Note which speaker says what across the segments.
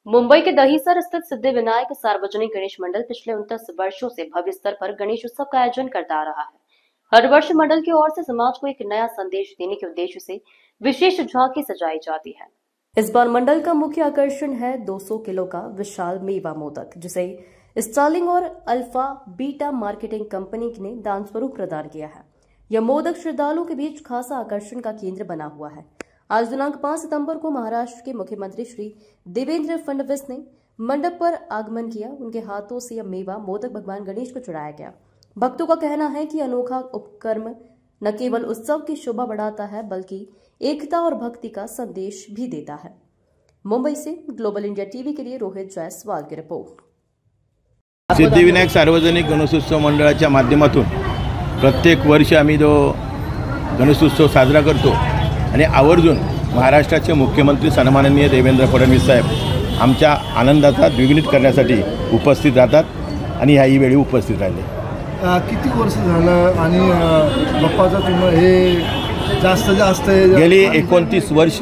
Speaker 1: मुंबई के दहीसर स्थित सिद्धिविनायक सार्वजनिक गणेश मंडल पिछले 29 वर्षों से भव्य स्तर पर गणेश उत्सव का आयोजन करता आ रहा है। हर वर्ष मंडल की ओर से समाज को एक नया संदेश देने के उद्देश्य से विशेष झांकी सजाई जाती है। इस बार मंडल का मुख्य आकर्षण है 200 किलो का विशाल मेवा मोदक, जिसे स्टार्लिंग और अल्फा बीटा मार्केटिंग कंपनी ने दान स्वरूप प्रदान किया है। यह मोदक श्रद्धालुओं के बीच खासा आकर्षण का केंद्र बना हुआ है। आज दिनांक 5 सितंबर को महाराष्ट्र के मुख्यमंत्री श्री देवेंद्र फडणवीस ने मंडप पर आगमन किया। उनके हाथों से यह मेवा मोदक भगवान गणेश को चढ़ाया गया। भक्तों का कहना है कि अनोखा उपक्रम न केवल उत्सव की शोभा बढ़ाता है, बल्कि एकता और भक्ति का संदेश भी देता है। मुंबई से ग्लोबल इंडिया टीवी के लिए रोहित जायसवाल की रिपोर्ट।
Speaker 2: सिद्धिविनायक सार्वजनिक गणेशोत्सव मंडळाच्या माध्यमातून प्रत्येक वर्षी आम्ही जो गणेशोत्सव साजरा करतो आणि आवर्जून महाराष्ट्राचे मुख्यमंत्री सन्माननीय देवेंद्र फडणवीस साहेब आमच्या आनंदाचा द्विगुणित करण्यासाठी उपस्थित राहतात आणि ह्याही वेळी उपस्थित राहिले।
Speaker 3: किती वर्ष झालं आणि बाप्पाचा तुम्ही हे जास्त
Speaker 2: गेली 29 वर्ष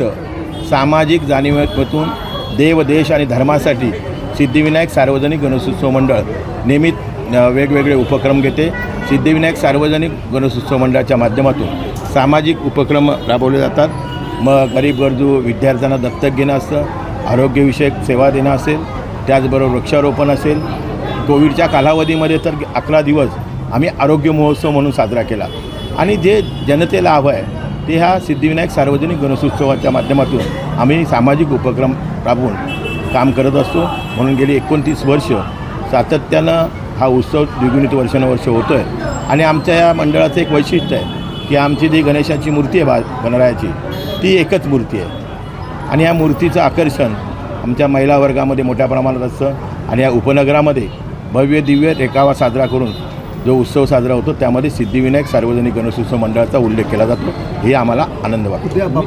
Speaker 2: सामाजिक जाणीवेतून देव देश आणि धर्मासाठी सिद्धिविनायक सार्वजनिक गणेशोत्सव मंडळ नेहमी वेगवेगळे उपक्रम घेते। सिद्धिविनायक सार्वजनिक गणेशोत्सव मंडळाच्या माध्यमातून सामाजिक उपक्रम राबवले जातात। मग गरीब गरजू विद्यार्थ्यांना दत्तक घेणं असतं, आरोग्यविषयक सेवा देणं असेल, त्याचबरोबर वृक्षारोपण असेल। कोविडच्या कालावधीमध्ये तर 11 दिवस आम्ही आरोग्य महोत्सव म्हणून साजरा केला आणि जे जनतेला हवं आहे ते ह्या सिद्धिविनायक सार्वजनिक गणेशोत्सवाच्या माध्यमातून आम्ही सामाजिक उपक्रम राबवून काम करत असतो। म्हणून गेली 29 वर्ष सातत्यानं हा उत्सव द्विगुणित वर्षानुवर्ष होतो आहे आणि आमच्या या मंडळाचं एक वैशिष्ट्य आहे की आमची जी गणेशाची मूर्ती आहे गणरायाची ती एकच मूर्ती आहे आणि या मूर्तीचं आकर्षण आमच्या महिला वर्गामध्ये मोठ्या प्रमाणात असतं आणि या उपनगरामध्ये भव्य दिव्य देखावा साजरा करून जो उत्सव साजरा होतो त्यामध्ये सिद्धिविनायक सार्वजनिक गणेशोत्सव मंडळाचा उल्लेख केला जातो। हे आम्हाला आनंद वाटतो।